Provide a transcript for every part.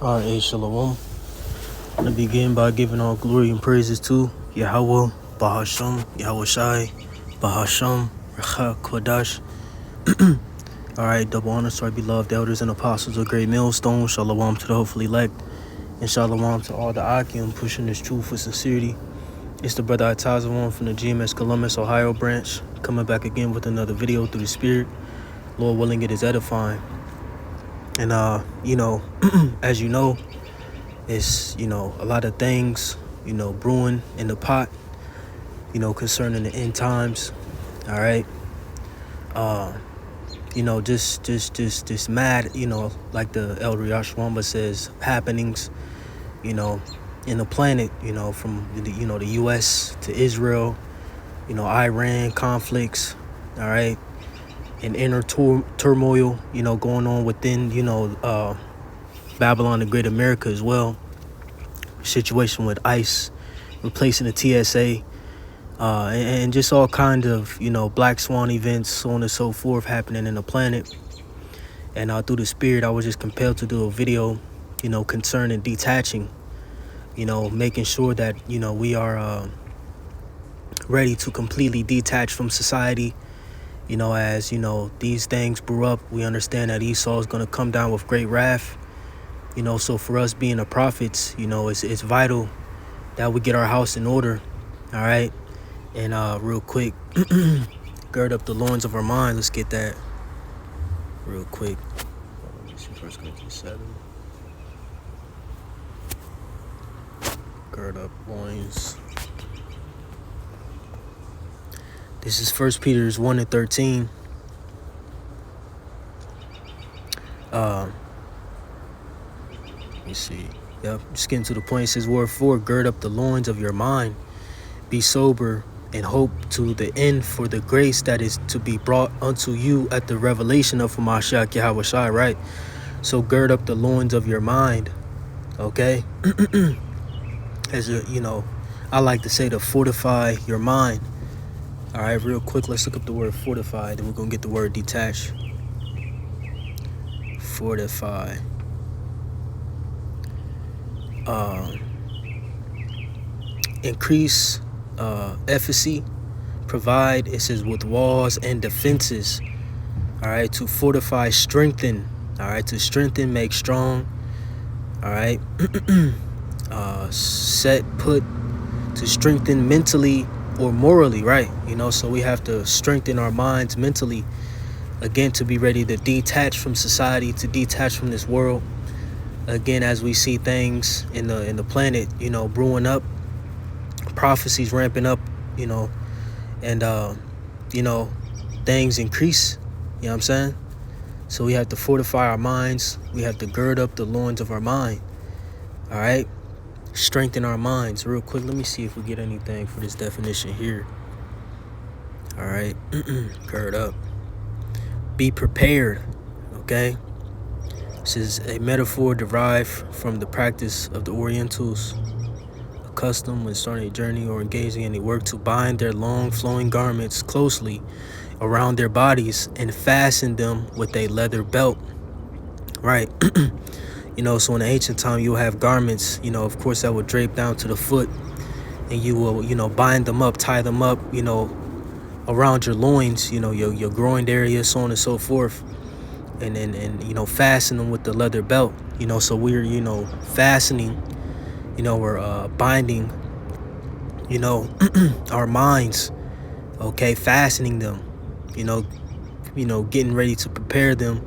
Alright, Shalom. I'm going to begin by giving all glory and praises to Yahweh, Bahasham, Yahweh Shai, Bahasham, Recha Kodash. Alright, double honors to our beloved elders and apostles of Great Millstone. Shalom to the hopefully elect. And Shalom to all the Akim pushing this truth with sincerity. It's the brother Atazawan from the GMS Columbus, Ohio branch, coming back again with another video through the Spirit. Lord willing, it is edifying. And, as you know, it's, a lot of things, brewing in the pot, concerning the end times. All right. Just mad, like the Elder Yashwamba says, happenings, in the planet, from the U.S. to Israel, Iran conflicts. All right. And inner turmoil, going on within, Babylon the Great America as well. Situation with ICE replacing the TSA, and just all kind of, black swan events, so on and so forth, happening in the planet. And through the Spirit, I was just compelled to do a video, concerning detaching, making sure that, we are ready to completely detach from society. As, these things brew up, we understand that Esau is going to come down with great wrath. So for us being the prophets, it's vital that we get our house in order. All right. And real quick, gird up the loins of our mind. Let's get that real quick. Let me see, 1 Corinthians 7. Gird up loins. This is 1 Peter 1:13. Let me see. Yep, just getting to the point. It says, wherefore, gird up the loins of your mind. Be sober and hope to the end for the grace that is to be brought unto you at the revelation of Mashiach Yahweh Shai, right? So gird up the loins of your mind, okay? As I like to say, to fortify your mind. All right, real quick, let's look up the word fortify, then we're going to get the word detach. Fortify. Increase efficacy. Provide, it says, with walls and defenses. All right, to fortify, strengthen. All right, to strengthen, make strong. All right. Set, put, to strengthen mentally or morally, right? So we have to strengthen our minds mentally, again, to be ready to detach from society, to detach from this world. Again, as we see things in the planet, brewing up, prophecies ramping up, and things increase. You know what I'm saying? So we have to fortify our minds. We have to gird up the loins of our mind. All right. Strengthen our minds. Real quick, let me see if we get anything for this definition here. All right. Gird up. Be prepared. Okay. This is a metaphor derived from the practice of the Orientals, accustomed when starting a journey or engaging in any work to bind their long flowing garments closely around their bodies and fasten them with a leather belt. Right. So in the ancient time, you'll have garments, of course, that would drape down to the foot, and you will, bind them up, tie them up, around your loins, your groin area, so on and so forth. And then, fasten them with the leather belt, so we're, fastening, we're binding, our minds, okay, fastening them, getting ready to prepare them,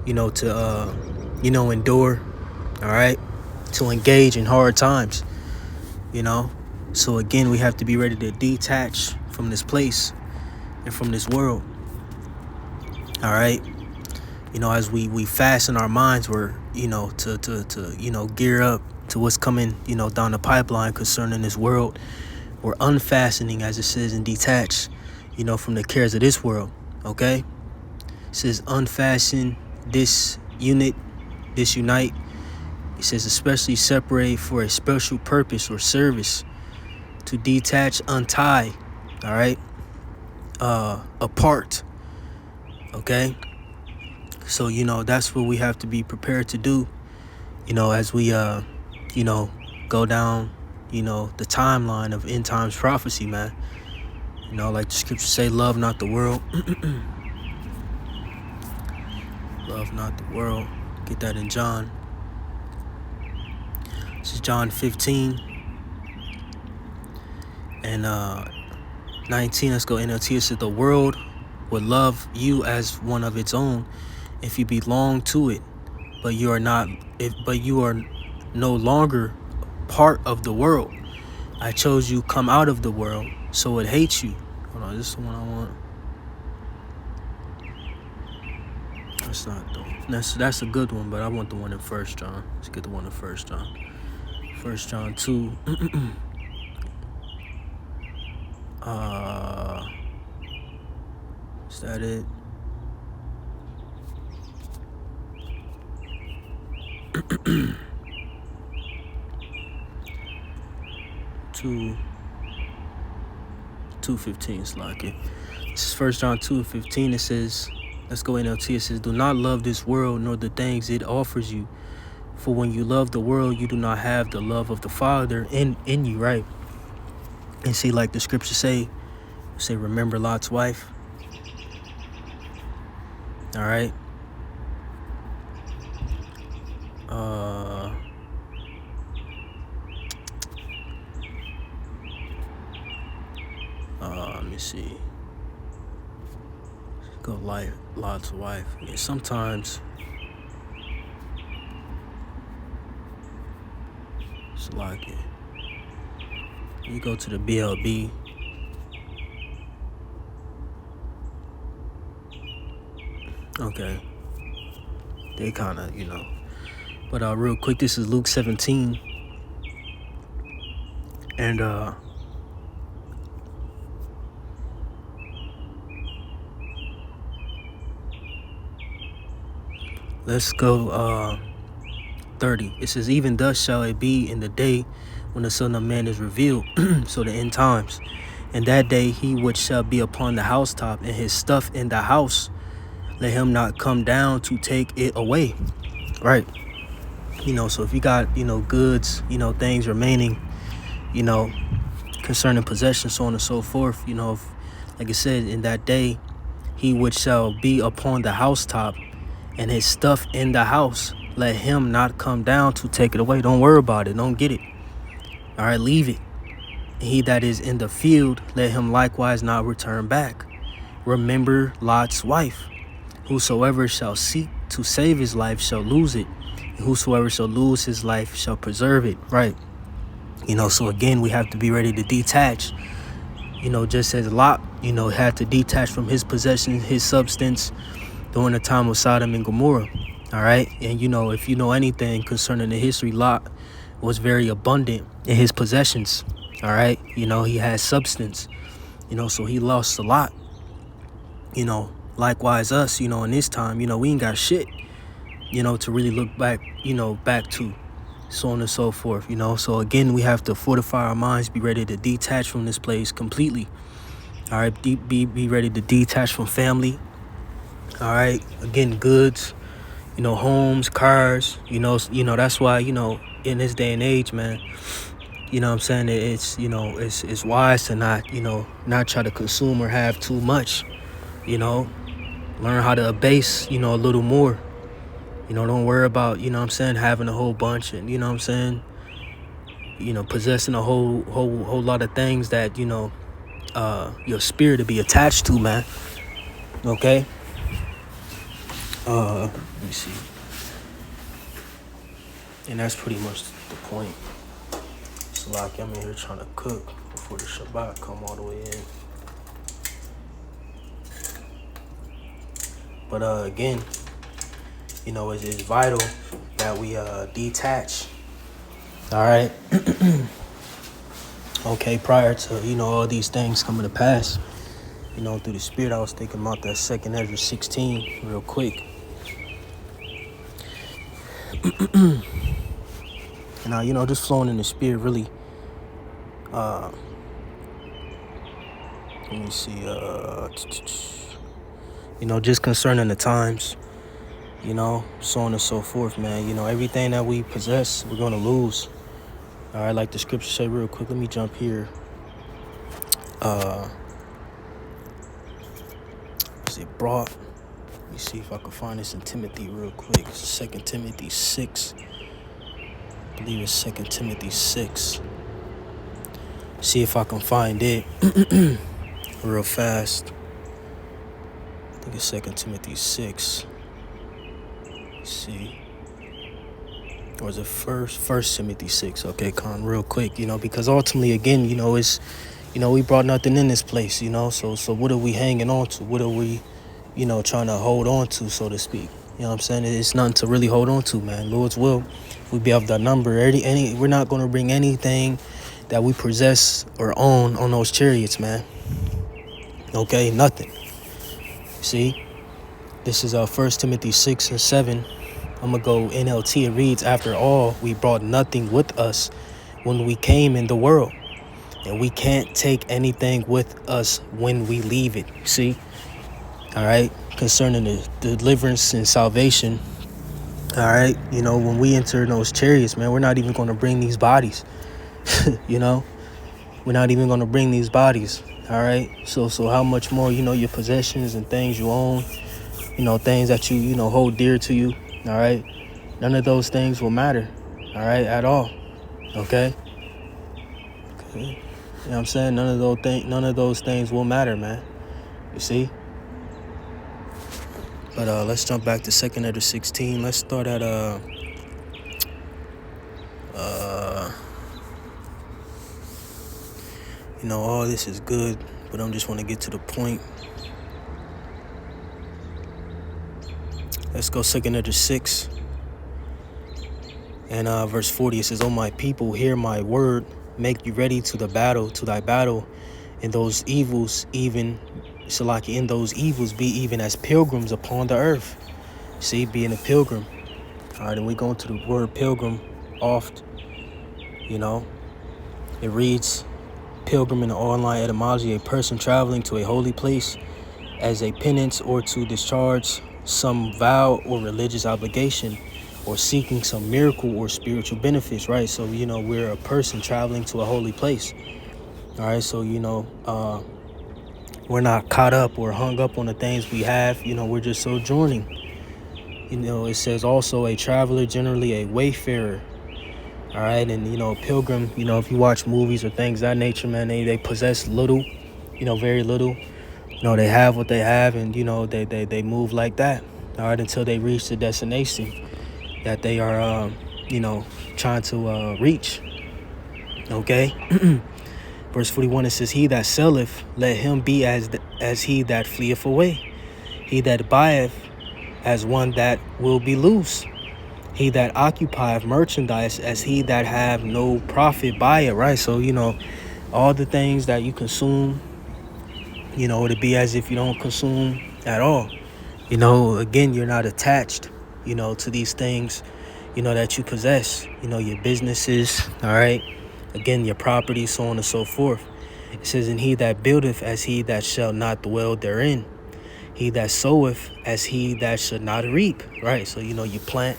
to, endure, all right, to engage in hard times, So again, we have to be ready to detach from this place and from this world, all right. As we fasten our minds, we're, to gear up to what's coming, down the pipeline concerning this world. We're unfastening, as it says, and detach, from the cares of this world, okay? It says unfasten, disunite. It says especially separate for a special purpose or service. To detach, untie, all right? Apart, okay? So, that's what we have to be prepared to do, as we go down, the timeline of end times prophecy, man. Like the scriptures say, love not the world. Love not the world. Get that in John. This is John 15 and 19. Let's go NLT. It says the world would love you as one of its own if you belong to it, but you are no longer part of the world. I chose you come out of the world, so it hates you. Hold on, this is the one I want. That's not the one. That's a good one, but I want the one in 1 John. Let's get the one in 1 John. 1 John 2. Is that it? Two 2:15 is like it. This is 1 John 2:15. It says, let's go NLT. It says, do not love this world nor the things it offers you. For when you love the world, you do not have the love of the Father in you, right? And see, like the scriptures say remember Lot's wife. All right. Let me see. Go Lot's wife. Yeah, sometimes it's like it. You go to the BLB. Okay. They kind of, But real quick, this is Luke 17. And let's go 30. It says, even thus shall it be in the day when the Son of Man is revealed. So the end times. And that day he which shall be upon the housetop and his stuff in the house, let him not come down to take it away. Right. So if you got, goods, things remaining, concerning possession, so on and so forth, if, like I said, in that day, he which shall be upon the housetop and his stuff in the house, let him not come down to take it away. Don't worry about it. Don't get it. All right, leave it. He that is in the field, let him likewise not return back. Remember Lot's wife. Whosoever shall seek to save his life shall lose it. And whosoever shall lose his life shall preserve it. Right. So again, we have to be ready to detach. Just as Lot, had to detach from his possession, his substance during the time of Sodom and Gomorrah. All right. And, if you know anything concerning the history, Lot was very abundant in his possessions. All right. He had substance, so he lost a lot. Likewise us, in this time, we ain't got shit, to really look back, back to, so on and so forth, So again, we have to fortify our minds, be ready to detach from this place completely. All right. Be ready to detach from family. All right. Again, goods, homes, cars, that's why, in this day and age, man, what I'm saying, it's, it's wise to not try to consume or have too much, learn how to abase, a little more, don't worry about, having a whole bunch and, possessing a whole lot of things that, your spirit to be attached to, man. Okay. Let me see. And that's pretty much the point. It's like I'm in here trying to cook before the Shabbat come all the way in. But again, it's vital that we detach. All right. Okay, prior to, all these things coming to pass, through the spirit, I was thinking about that 2nd Ezra 16 real quick. And just flowing in the spirit really, let me see, just concerning the times, so on and so forth, man. Everything that we possess, we're going to lose. All right, like the scripture say real quick. Let me jump here. Is it brought? Let me see if I can find this in Timothy real quick. 2 Timothy 6. I believe it's 2 Timothy 6. See if I can find it real fast. I think it's 2 Timothy 6. Let's see. Or is it First Timothy 6? Okay, Con, real quick, because ultimately, again, it's, we brought nothing in this place, so what are we hanging on to? What are we, trying to hold on to, so to speak? You know what I'm saying? It's nothing to really hold on to, man. Lord's will, we be of that number. We're not going to bring anything that we possess or own on those chariots, man. Okay, nothing. See, this is 1 Timothy 6 and 7. I'm going to go NLT. It reads, after all, we brought nothing with us when we came in the world, and we can't take anything with us when we leave it. See? All right? Concerning the deliverance and salvation, all right? When we enter those chariots, man, we're not even going to bring these bodies. We're not even going to bring these bodies. All right? So how much more, your possessions and things you own, things that you, hold dear to you. All right, none of those things will matter, all right, at all. Okay. You know what I'm saying? None of those things will matter, man. You see? But let's jump back to 2 Edda 16. Let's start at all this is good, but I just want to get to the point. Let's go 2 Edda 6. And verse 40, it says, "O my people, hear my word, make you ready to thy battle, and those evils even, in those evils be even as pilgrims upon the earth." See, being a pilgrim. All right, and we go into the word pilgrim oft. It reads, pilgrim in the online etymology, a person traveling to a holy place as a penance or to discharge some vow or religious obligation, or seeking some miracle or spiritual benefits, right? So, we're a person traveling to a holy place. All right, so, we're not caught up or hung up on the things we have. We're just sojourning. It says also a traveler, generally a wayfarer. All right, and, pilgrim, if you watch movies or things of that nature, man, they possess little, very little. They have what they have, and, they move like that, all right, until they reach the destination that they are, trying to reach. Okay. Verse 41, it says, "He that selleth, let him be as he that fleeth away. He that buyeth, as one that will be loose. He that occupieth merchandise, as he that have no profit by it." Right. So, all the things that you consume, to be as if you don't consume at all. Again, you're not attached, to these things, that you possess, your businesses, all right? Again, your property, so on and so forth. It says, "And he that buildeth, as he that shall not dwell therein. He that soweth, as he that should not reap," right? So, you plant,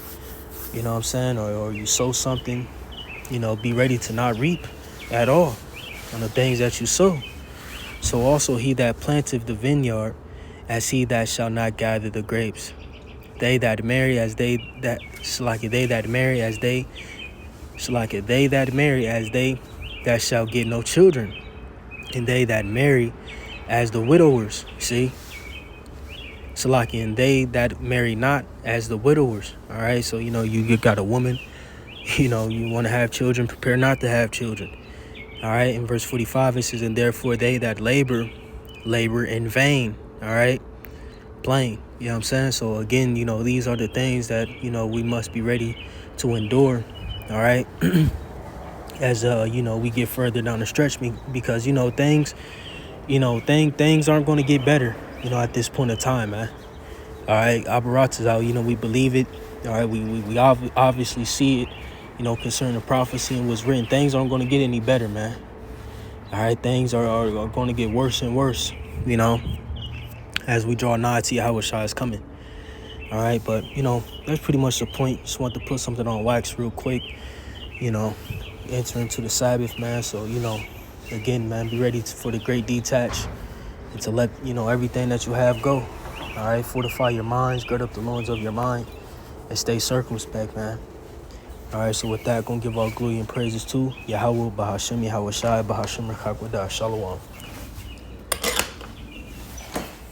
what I'm saying, or you sow something, be ready to not reap at all on the things that you sow. So also he that planteth the vineyard, as he that shall not gather the grapes. They that marry as they that shall get no children, and they that marry as the widowers. See, and they that marry not as the widowers. All right, so you got a woman, you want to have children, prepare not to have children. All right, in verse 45 it says, "And therefore they that labor in vain." All right, plain. You know what I'm saying? So again, these are the things that, we must be ready to endure. All right. As, we get further down the stretch, because, things, things aren't going to get better, at this point in time, man. All right. Apparatus out, we believe it. All right. We obviously see it, concerning the prophecy and what's written. Things aren't going to get any better, man. All right. Things are going to get worse and worse, as we draw nigh to Yahweh Shai is coming. All right, but that's pretty much the point. Just want to put something on wax real quick. Enter into the Sabbath, man. So again, man, be ready for the great detach and to let everything that you have go. All right, fortify your minds, gird up the loins of your mind, and stay circumspect, man. All right, so with that, gonna give all glory and praises to Yahweh, Bahashem, Yahweh Shai, Bahashem, Rakakwada, Shalom.